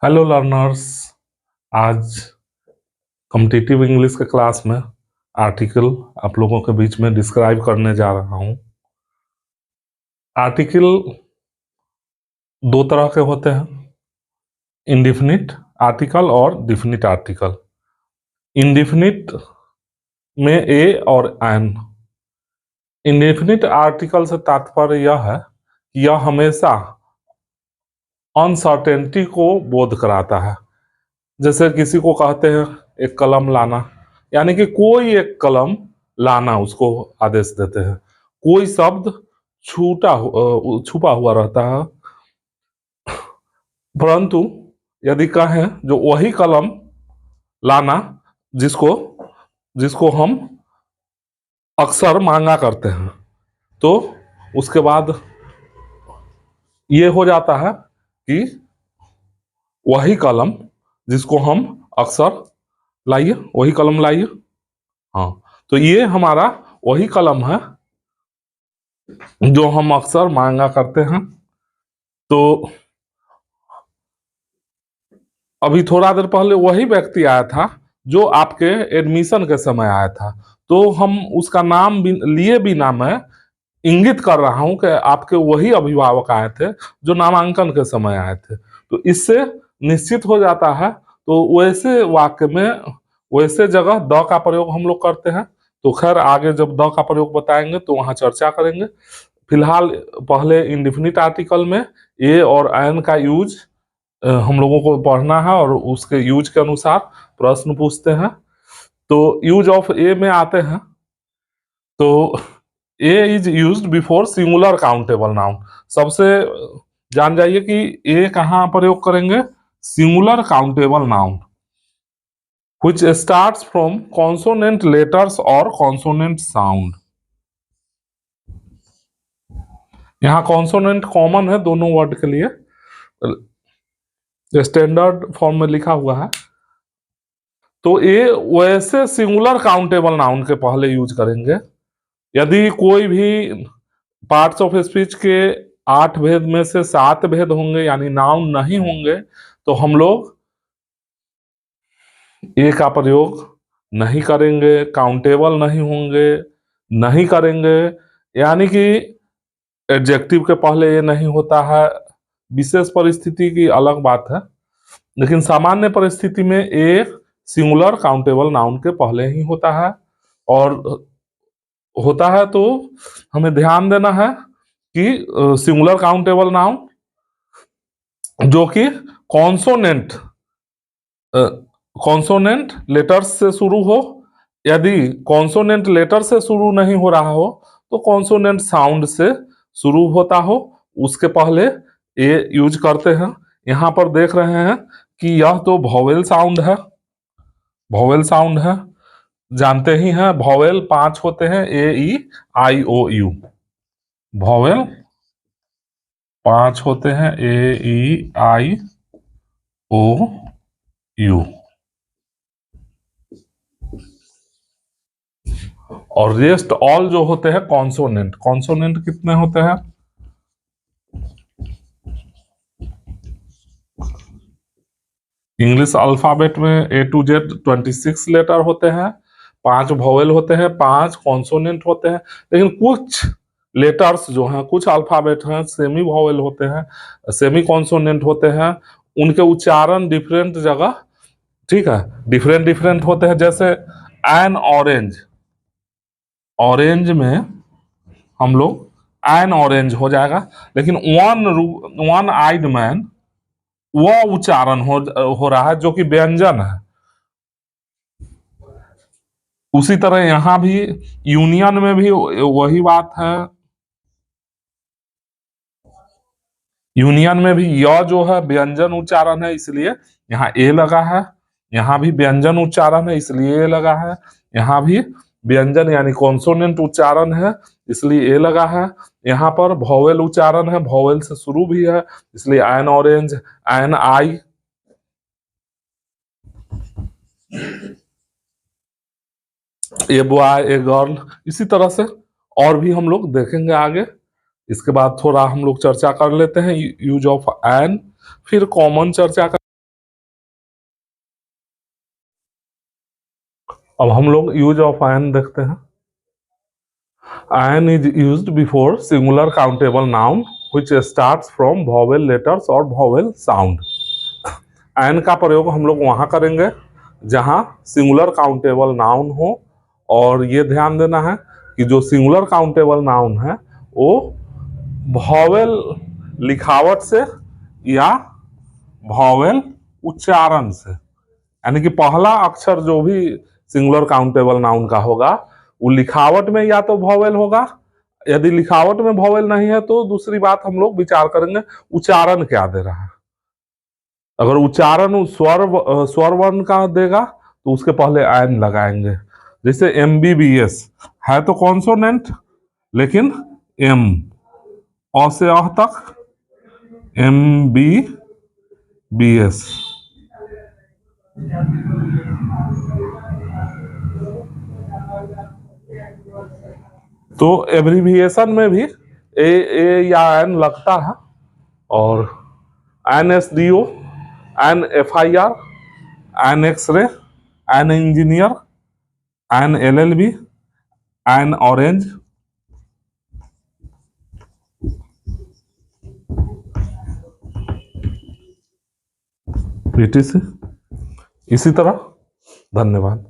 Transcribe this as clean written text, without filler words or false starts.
Hello learners. आज competitive English के class में आर्टिकल आप लोगों के बीच में डिस्क्राइब करने जा रहा हूँ। आर्टिकल दो तरह के होते हैं, इंडिफिनिट आर्टिकल और डिफिनिट आर्टिकल। इंडिफिनिट में ए और एन। इंडेफिनिट आर्टिकल से तात्पर्य यह है कि यह हमेशा अनसर्टेनिटी को बोध कराता है। जैसे किसी को कहते हैं एक कलम लाना, यानी कि कोई एक कलम लाना उसको आदेश देते हैं। कोई शब्द छुपा हुआ रहता है, परंतु यदि कहें जो वही कलम लाना जिसको जिसको हम अक्सर मांगा करते हैं, तो उसके बाद ये हो जाता है कि वही कलम जिसको हम अक्सर लाइए, वही कलम लाइए। हाँ, तो ये हमारा वही कलम है जो हम अक्सर मांगा करते हैं। तो अभी थोड़ा देर पहले वही व्यक्ति आया था जो आपके एडमिशन के समय आया था, तो हम उसका नाम लिए बिना मैं इंगित कर रहा हूं कि आपके वही अभिभावक आए थे जो नामांकन के समय आए थे। तो इससे निश्चित हो जाता है। तो वैसे वाक्य में वैसे जगह द का प्रयोग हम लोग करते हैं। तो खैर आगे जब द का प्रयोग बताएंगे तो वहां चर्चा करेंगे। फिलहाल पहले इंडिफिनिट आर्टिकल में ए और एन का यूज हम लोगों को पढ़ना है और उसके यूज के अनुसार प्रश्न पूछते हैं। तो यूज ऑफ ए में आते हैं, तो a is used before singular countable noun. सबसे जान जाइए कि ए कहाँ प्रयोग करेंगे, singular countable noun which starts from consonant letters और consonant sound। यहाँ कॉन्सोनेंट कॉमन है दोनों वर्ड के लिए, स्टैंडर्ड फॉर्म में लिखा हुआ है। तो ये वैसे सिंगुलर काउंटेबल नाउन के पहले यूज करेंगे। यदि कोई भी पार्ट्स ऑफ स्पीच के 8 भेद में से 7 भेद होंगे यानी नाउन नहीं होंगे, तो हम लोग ए का प्रयोग नहीं करेंगे। काउंटेबल नहीं होंगे, नहीं करेंगे। यानी कि एडजेक्टिव के पहले ये नहीं होता है। विशेष परिस्थिति की अलग बात है, लेकिन सामान्य परिस्थिति में ए सिंगुलर काउंटेबल नाउन के पहले ही होता है। और होता है तो हमें ध्यान देना है कि सिंगुलर काउंटेबल नाउन जो कि कॉन्सोनेंट लेटर्स से शुरू हो। यदि कॉन्सोनेंट लेटर से शुरू नहीं हो रहा हो तो कॉन्सोनेंट साउंड से शुरू होता हो, उसके पहले ए यूज करते हैं। यहां पर देख रहे हैं कि यह तो वॉवेल साउंड है, वॉवेल साउंड है। जानते ही हैं वॉवेल 5 होते हैं, ए ई आई ओ यू। वॉवेल 5 होते हैं, ए ई आई ओ यू। और रेस्ट ऑल जो होते हैं कॉन्सोनेंट। कॉन्सोनेंट कितने होते हैं, इंग्लिश अल्फाबेट में ए टू जेड 26 लेटर होते हैं, 5 वॉवेल होते हैं, 5 कॉन्सोनेंट होते हैं। लेकिन कुछ लेटर्स जो हैं, कुछ अल्फाबेट हैं सेमी वॉवेल होते हैं, सेमी कॉन्सोनेंट होते हैं। उनके उच्चारण डिफरेंट जगह, ठीक है, डिफरेंट डिफरेंट होते हैं। जैसे एन ऑरेंज, ऑरेंज में हम लोग एन ऑरेंज हो जाएगा, लेकिन वन आइड मैन वह उच्चारण हो रहा है जो कि व्यंजन है। उसी तरह यहां भी यूनियन में भी वही बात है। यूनियन में भी यह जो है व्यंजन उच्चारण है, इसलिए यहाँ ए लगा है। यहाँ भी व्यंजन उच्चारण है इसलिए ए लगा है। यहाँ भी व्यंजन यानी कॉन्सोनेंट उच्चारण है इसलिए ए लगा है। यहाँ पर वॉवेल उच्चारण है, वॉवेल से शुरू भी है इसलिए an orange, an eye. A boy, a girl, इसी तरह से और भी हम लोग देखेंगे आगे। इसके बाद थोड़ा हम लोग चर्चा कर लेते हैं यूज ऑफ एन, फिर कॉमन चर्चा कर अब हम लोग यूज ऑफ आयन देखते हैं। Ion is used before singular countable noun which starts from vowel letters और वॉवेल साउंड। आयन का प्रयोग हम लोग वहां करेंगे जहां सिंगुलर काउंटेबल नाउन हो, और ये ध्यान देना है कि जो सिंगुलर काउंटेबल नाउन है वो वॉवेल लिखावट से या वॉवेल उच्चारण से, यानी कि पहला अक्षर जो भी सिंगुलर काउंटेबल नाउन का होगा वो लिखावट में या तो वॉवेल होगा, यदि लिखावट में वॉवेल नहीं है तो दूसरी बात हम लोग विचार करेंगे उच्चारण क्या दे रहा है। अगर उच्चारण स्वर वर्ण का देगा तो उसके पहले आयन लगाएंगे। जैसे MBBS है तो कॉन्सोनेंट, लेकिन एम अ से अह तक MBBS। तो एब्रीविएशन में भी ए या एन लगता है, और NSDO, NFIR, an x-ray, an engineer, an LLB, an orange. इसी तरह। धन्यवाद।